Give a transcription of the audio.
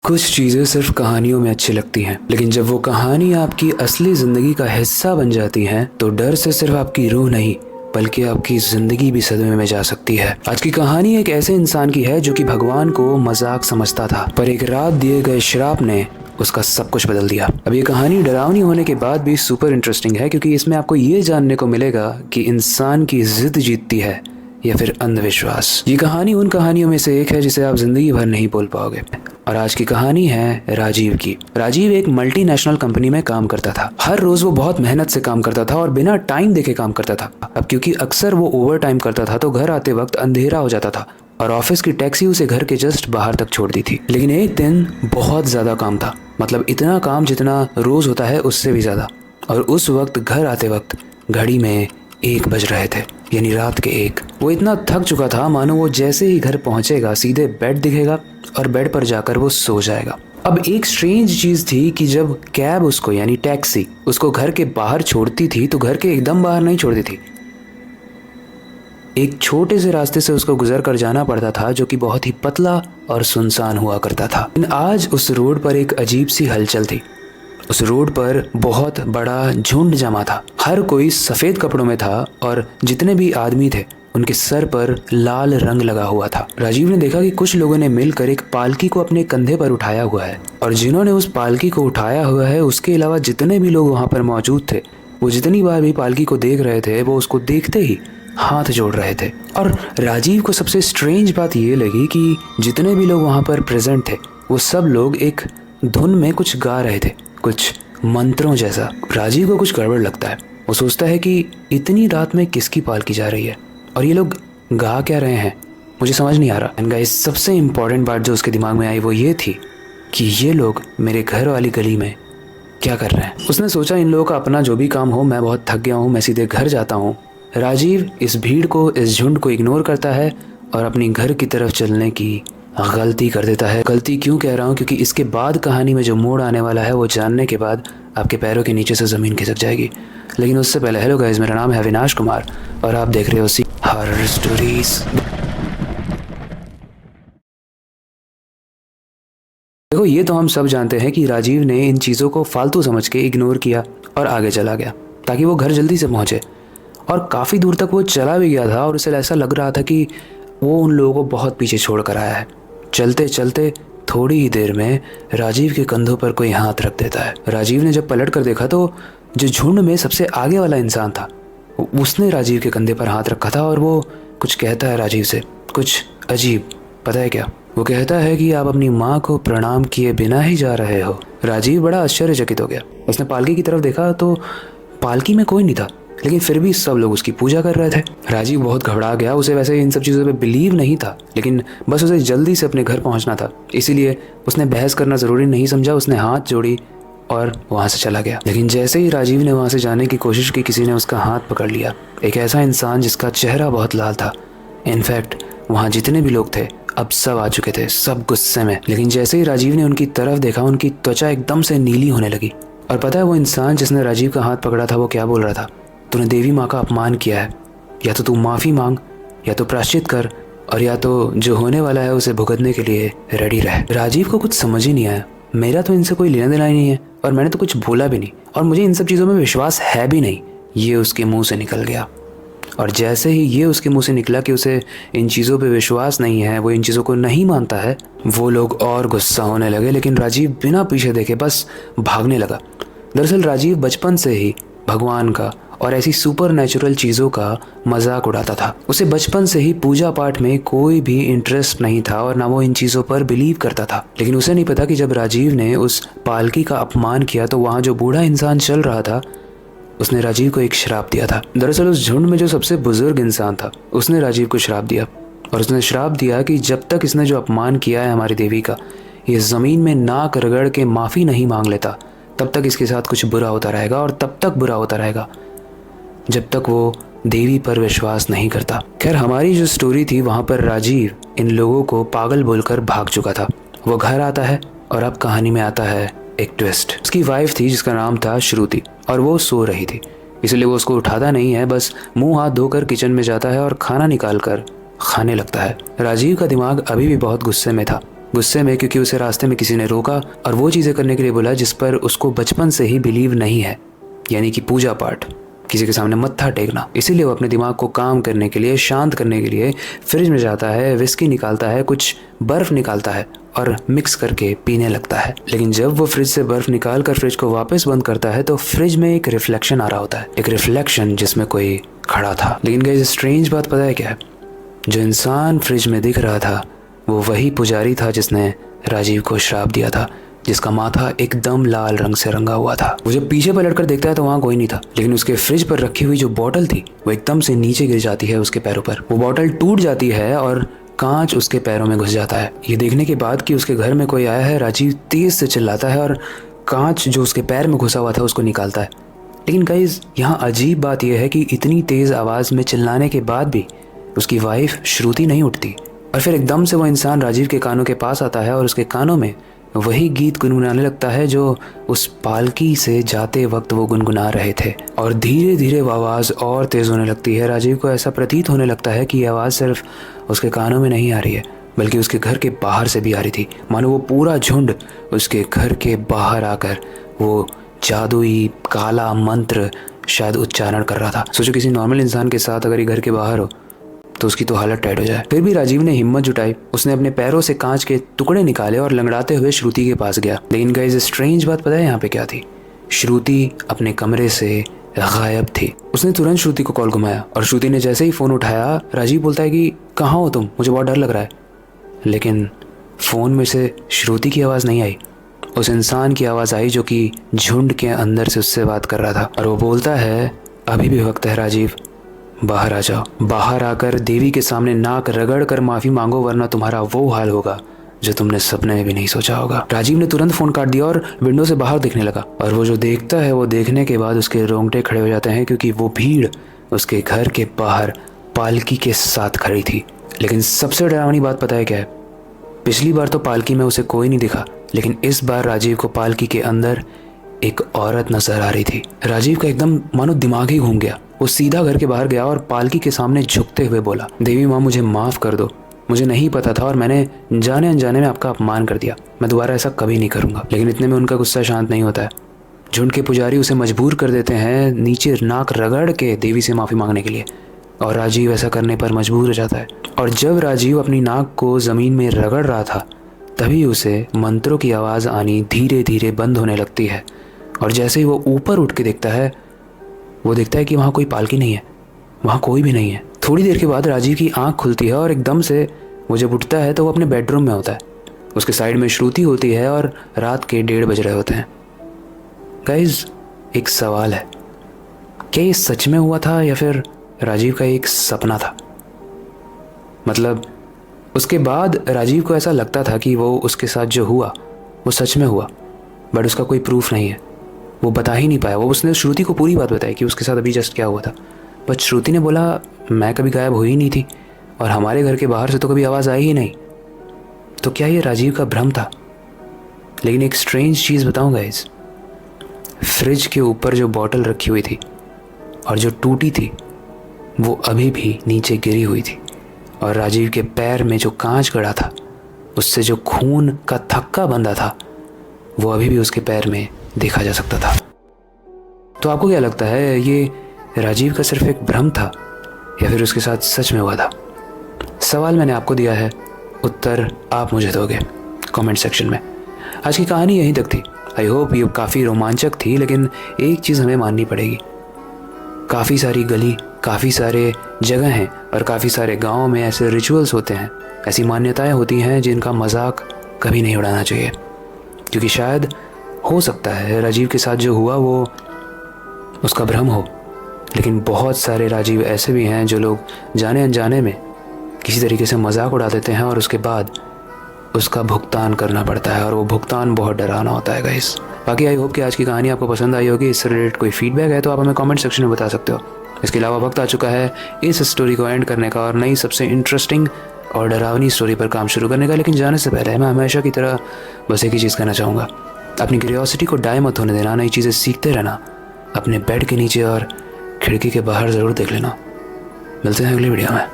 कुछ चीज़ें सिर्फ कहानियों में अच्छी लगती हैं, लेकिन जब वो कहानी आपकी असली ज़िंदगी का हिस्सा बन जाती हैं तो डर से सिर्फ आपकी रूह नहीं बल्कि आपकी ज़िंदगी भी सदमे में जा सकती है। आज की कहानी एक ऐसे इंसान की है जो कि भगवान को मजाक समझता था, पर एक रात दिए गए श्राप ने उसका सब कुछ बदल दिया। अब ये कहानी डरावनी होने के बाद भी सुपर इंटरेस्टिंग है, क्योंकि इसमें आपको ये जानने को मिलेगा कि इंसान की जिद जीतती है या फिर अंधविश्वास। ये कहानी उन कहानियों में से एक है जिसे आप जिंदगी भर नहीं भूल पाओगे। और आज की कहानी है राजीव की। राजीव एक मल्टीनेशनल कंपनी में काम करता था। हर रोज वो बहुत मेहनत से काम करता था और बिना टाइम देखे काम करता था। अब क्योंकि अक्सर वो ओवर टाइम करता था तो घर आते वक्त अंधेरा हो जाता था और ऑफिस की टैक्सी उसे घर के जस्ट बाहर तक छोड़ दी थी। लेकिन एक दिन बहुत ज्यादा काम था, मतलब इतना काम जितना रोज होता है उससे भी ज्यादा। और उस वक्त घर आते वक्त घड़ी में 1 बज रहे थे, यानी रात के 1। वो इतना थक चुका था मानो वो जैसे ही घर पहुंचेगा सीधे बेड दिखेगा और बेड पर जाकर वो सो जाएगा। अब एक स्ट्रेंज चीज थी कि जब कैब उसको यानी टैक्सी उसको घर के बाहर छोड़ती थी तो घर के एकदम बाहर नहीं छोड़ती थी। एक छोटे से रास्ते से उसको गुजर कर जाना पड़ता था जो कि बहुत ही पतला और सुनसान हुआ करता था। आज उस रोड पर एक अजीब सी हलचल थी। उस रोड पर बहुत बड़ा झुंड जमा था। हर कोई सफेद कपड़ों में था और जितने भी आदमी थे उनके सर पर लाल रंग लगा हुआ था। राजीव ने देखा कि कुछ लोगों ने मिलकर एक पालकी को अपने कंधे पर उठाया हुआ है, और जिन्होंने उस पालकी को उठाया हुआ है उसके अलावा जितने भी लोग वहां पर मौजूद थे वो जितनी बार भी पालकी को देख रहे थे वो उसको देखते ही हाथ जोड़ रहे थे। और राजीव को सबसे स्ट्रेंज बात ये लगी कि जितने भी लोग वहां पर प्रेजेंट थे वो सब लोग एक धुन में कुछ गा रहे थे, कुछ मंत्रों जैसा। राजीव को कुछ गड़बड़ लगता है। वो सोचता है कि इतनी रात में किसकी पालकी जा रही है और ये लोग गा क्या रहे हैं, मुझे समझ नहीं आ रहा। एंड गाइस, सबसे इम्पोर्टेंट बात जो उसके दिमाग में आई वो ये थी कि ये लोग मेरे घर वाली गली में क्या कर रहे हैं। उसने सोचा इन लोगों का अपना जो भी काम हो, मैं बहुत थक गया हूँ, मैं सीधे घर जाता हूँ। राजीव इस भीड़ को, इस झुंड को इग्नोर करता है और अपनी घर की तरफ चलने की गलती कर देता है। गलती क्यों कह रहा हूँ, क्योंकि इसके बाद कहानी में जो मोड़ आने वाला है वो जानने के बाद आपके पैरों के नीचे से ज़मीन खिसक जाएगी। लेकिन उससे पहले हेलो गाइस, मेरा नाम है अविनाश कुमार और आप देख रहे हो सी हॉरर स्टोरीज। देखो, ये तो हम सब जानते हैं कि राजीव ने इन चीज़ों को फालतू समझ के इग्नोर किया और आगे चला गया ताकि वो घर जल्दी से पहुंचे। और काफ़ी दूर तक वो चला भी गया था और उसे ऐसा लग रहा था कि वो उन लोगों को बहुत पीछे छोड़ कर आया है। चलते चलते थोड़ी ही देर में राजीव के कंधों पर कोई हाथ रख देता है। राजीव ने जब पलट कर देखा तो जो झुंड में सबसे आगे वाला इंसान था उसने राजीव के कंधे पर हाथ रखा था और वो कुछ कहता है राजीव से, कुछ अजीब। पता है क्या? वो कहता है कि आप अपनी माँ को प्रणाम किए बिना ही जा रहे हो। राजीव बड़ा आश्चर्यचकित हो गया। उसने पालकी की तरफ देखा तो पालकी में कोई नहीं था, लेकिन फिर भी सब लोग उसकी पूजा कर रहे थे। राजीव बहुत घबरा गया। उसे वैसे इन सब चीज़ों पे बिलीव नहीं था, लेकिन बस उसे जल्दी से अपने घर पहुंचना था, इसीलिए उसने बहस करना ज़रूरी नहीं समझा। उसने हाथ जोड़ी और वहाँ से चला गया। लेकिन जैसे ही राजीव ने वहाँ से जाने की कोशिश की, किसी ने उसका हाथ पकड़ लिया। एक ऐसा इंसान जिसका चेहरा बहुत लाल था। इनफैक्ट वहाँ जितने भी लोग थे अब सब आ चुके थे, सब गुस्से में। लेकिन जैसे ही राजीव ने उनकी तरफ देखा उनकी त्वचा एकदम से नीली होने लगी। और पता है वो इंसान जिसने राजीव का हाथ पकड़ा था वो क्या बोल रहा था? तूने देवी माँ का अपमान किया है, या तो तू माफ़ी मांग, या तो प्रायश्चित कर, और या तो जो होने वाला है उसे भुगतने के लिए रेडी रहे। राजीव को कुछ समझ ही नहीं आया। मेरा तो इनसे कोई लेना देना ही नहीं है और मैंने तो कुछ बोला भी नहीं और मुझे इन सब चीज़ों में विश्वास है भी नहीं, ये उसके मुंह से निकल गया। और जैसे ही ये उसके मुंह से निकला कि उसे इन चीज़ों पे विश्वास नहीं है, वो इन चीज़ों को नहीं मानता है, वो लोग और गुस्सा होने लगे। लेकिन राजीव बिना पीछे देखे बस भागने लगा। दरअसल राजीव बचपन से ही भगवान का और ऐसी सुपर नेचुरल चीज़ों का मजाक उड़ाता था। उसे बचपन से ही पूजा पाठ में कोई भी इंटरेस्ट नहीं था और ना वो इन चीज़ों पर बिलीव करता था। लेकिन उसे नहीं पता कि जब राजीव ने उस पालकी का अपमान किया तो वहाँ जो बूढ़ा इंसान चल रहा था उसने राजीव को एक श्राप दिया था। दरअसल उस झुंड में जो सबसे बुजुर्ग इंसान था उसने राजीव को श्राप दिया, और उसने श्राप दिया कि जब तक इसने जो अपमान किया है हमारी देवी का, ये ज़मीन में नाक रगड़ के माफ़ी नहीं मांग लेता, तब तक इसके साथ कुछ बुरा होता रहेगा और तब तक बुरा होता रहेगा जब तक वो देवी पर विश्वास नहीं करता। खैर, हमारी जो स्टोरी थी वहाँ पर राजीव इन लोगों को पागल बोलकर भाग चुका था। वो घर आता है और अब कहानी में आता है एक ट्विस्ट। उसकी वाइफ थी जिसका नाम था श्रुति, और वो सो रही थी, इसलिए वो उसको उठाता नहीं है, बस मुंह हाथ धोकर किचन में जाता है और खाना निकाल कर खाने लगता है। राजीव का दिमाग अभी भी बहुत गुस्से में था गुस्से में, क्योंकि उसे रास्ते में किसी ने रोका और वो चीज़ें करने के लिए बोला जिस पर उसको बचपन से ही बिलीव नहीं है, यानी कि पूजा पाठ, किसी के सामने मत्था टेकना। इसीलिए वो अपने दिमाग को काम करने के लिए, शांत करने के लिए फ्रिज में जाता है, विस्की निकालता है, कुछ बर्फ़ निकालता है और मिक्स करके पीने लगता है। लेकिन जब वो फ्रिज से बर्फ़ निकाल कर फ्रिज को वापस बंद करता है तो फ्रिज में एक रिफ्लेक्शन आ रहा होता है, एक रिफ्लेक्शन जिसमें कोई खड़ा था। लेकिन गाइस स्ट्रेंज बात पता है क्या है? जो इंसान फ्रिज में दिख रहा था वो वही पुजारी था जिसने राजीव को श्राप दिया था, जिसका माथा एकदम लाल रंग से रंगा हुआ था। वो जब पीछे पलट कर देखता है तो वहाँ कोई नहीं था, लेकिन उसके फ्रिज पर रखी हुई जो बोतल थी वो एकदम से नीचे गिर जाती है उसके पैरों पर। वो बोतल टूट जाती है और कांच उसके पैरों में घुस जाता है। ये देखने के बाद कि उसके घर में कोई आया है, राजीव तेज से चिल्लाता है और कांच जो उसके पैर में घुसा हुआ था उसको निकालता है। लेकिन गाइस यहाँ अजीब बात यह है कि इतनी तेज आवाज़ में चिल्लाने के बाद भी उसकी वाइफ श्रुति नहीं उठती। और फिर एकदम से वो इंसान राजीव के कानों के पास आता है और उसके कानों में वही गीत गुनगुनाने लगता है जो उस पालकी से जाते वक्त वो गुनगुना रहे थे। और धीरे धीरे वो आवाज़ और तेज़ होने लगती है। राजीव को ऐसा प्रतीत होने लगता है कि ये आवाज़ सिर्फ उसके कानों में नहीं आ रही है, बल्कि उसके घर के बाहर से भी आ रही थी। मानो वो पूरा झुंड उसके घर के बाहर आकर वो जादुई काला मंत्र शायद उच्चारण कर रहा था। सोचो किसी नॉर्मल इंसान के साथ अगर ये घर के बाहर हो तो उसकी तो हालत टाइट हो जाए। फिर भी राजीव ने हिम्मत जुटाई, उसने अपने पैरों से कांच के टुकड़े निकाले और लंगड़ाते हुए श्रुति के पास गया। लेकिन गाइस स्ट्रेंज बात पता है यहाँ पे क्या थी? श्रुति अपने कमरे से गायब थी। उसने तुरंत श्रुति को कॉल घुमाया और श्रुति ने जैसे ही फ़ोन उठाया राजीव बोलता है कि कहाँ हो तुम, मुझे बहुत डर लग रहा है। लेकिन फ़ोन में से श्रुति की आवाज़ नहीं आई, उस इंसान की आवाज़ आई जो कि झुंड के अंदर से उससे बात कर रहा था। और वो बोलता है अभी भी वक्त है राजीव, बाहर आ जाओ। बाहर आकर देवी के सामने नाक रगड़ कर माफ़ी मांगो, वरना तुम्हारा वो हाल होगा जो तुमने सपने में भी नहीं सोचा होगा। राजीव ने तुरंत फ़ोन काट दिया और विंडो से बाहर देखने लगा। और वो जो देखता है वो देखने के बाद उसके रोंगटे खड़े हो जाते हैं, क्योंकि वो भीड़ उसके घर के बाहर पालकी के साथ खड़ी थी। लेकिन सबसे डरावनी बात पता है क्या है? पिछली बार तो पालकी में उसे कोई नहीं दिखा, लेकिन इस बार राजीव को पालकी के अंदर एक औरत नजर आ रही थी। राजीव का एकदम मानो दिमाग ही घूम गया। वो सीधा घर के बाहर गया और पालकी के सामने झुकते हुए बोला, देवी माँ मुझे माफ़ कर दो, मुझे नहीं पता था और मैंने जाने अनजाने में आपका अपमान कर दिया। मैं दोबारा ऐसा कभी नहीं करूँगा। लेकिन इतने में उनका गुस्सा शांत नहीं होता है। झुंड के पुजारी उसे मजबूर कर देते हैं नीचे नाक रगड़ के देवी से माफ़ी मांगने के लिए, और राजीव ऐसा करने पर मजबूर हो जाता है। और जब राजीव अपनी नाक को ज़मीन में रगड़ रहा था तभी उसे मंत्रों की आवाज़ आनी धीरे धीरे बंद होने लगती है। और जैसे ही वो ऊपर उठ के देखता है वो देखता है कि वहाँ कोई पालकी नहीं है, वहाँ कोई भी नहीं है। थोड़ी देर के बाद राजीव की आंख खुलती है और एकदम से वो जब उठता है तो वो अपने बेडरूम में होता है। उसके साइड में श्रुति होती है और रात के 1:30 बज रहे होते हैं। गाइस एक सवाल है, क्या ये सच में हुआ था या फिर राजीव का एक सपना था? मतलब उसके बाद राजीव को ऐसा लगता था कि वो उसके साथ जो हुआ वो सच में हुआ, बट उसका कोई प्रूफ नहीं है, वो बता ही नहीं पाया। वो उसने श्रुति को पूरी बात बताई कि उसके साथ अभी जस्ट क्या हुआ था, बट श्रुति ने बोला मैं कभी गायब हुई नहीं थी और हमारे घर के बाहर से तो कभी आवाज़ आई ही नहीं। तो क्या ये राजीव का भ्रम था? लेकिन एक स्ट्रेंज चीज़ बताऊँ गाइस, फ्रिज के ऊपर जो बॉटल रखी हुई थी और जो टूटी थी वो अभी भी नीचे गिरी हुई थी, और राजीव के पैर में जो कांच गड़ा था उससे जो खून का थक्का बंधा था वो अभी भी उसके पैर में देखा जा सकता था। तो आपको क्या लगता है, ये राजीव का सिर्फ एक भ्रम था या फिर उसके साथ सच में हुआ था? सवाल मैंने आपको दिया है, उत्तर आप मुझे दोगे कमेंट सेक्शन में। आज की कहानी यहीं तक थी। आई होप ये काफ़ी रोमांचक थी, लेकिन एक चीज़ हमें माननी पड़ेगी, काफ़ी सारी गली, काफ़ी सारे जगह हैं और काफ़ी सारे गाँव में ऐसे रिचुअल्स होते हैं, ऐसी मान्यताएं होती हैं जिनका मजाक कभी नहीं उड़ाना चाहिए। क्योंकि शायद हो सकता है राजीव के साथ जो हुआ वो उसका भ्रम हो, लेकिन बहुत सारे राजीव ऐसे भी हैं जो लोग जाने अनजाने में किसी तरीके से मजाक उड़ा देते हैं और उसके बाद उसका भुगतान करना पड़ता है, और वो भुगतान बहुत डरावना होता है गाइस। बाकी आई होप कि आज की कहानी आपको पसंद आई होगी। इससे रिलेटेड कोई फीडबैक है तो आप हमें कमेंट सेक्शन में बता सकते हो। इसके अलावा वक्त आ चुका है इस स्टोरी को एंड करने का और नई सबसे इंटरेस्टिंग और डरावनी स्टोरी पर काम शुरू करने का। लेकिन जाने से पहले मैं हमेशा की तरह बस एक ही चीज़ कहना चाहूँगा, अपनी क्यूरियोसिटी को डाई मत होने देना, नई चीज़ें सीखते रहना, अपने बेड के नीचे और खिड़की के बाहर ज़रूर देख लेना। मिलते हैं अगली वीडियो में।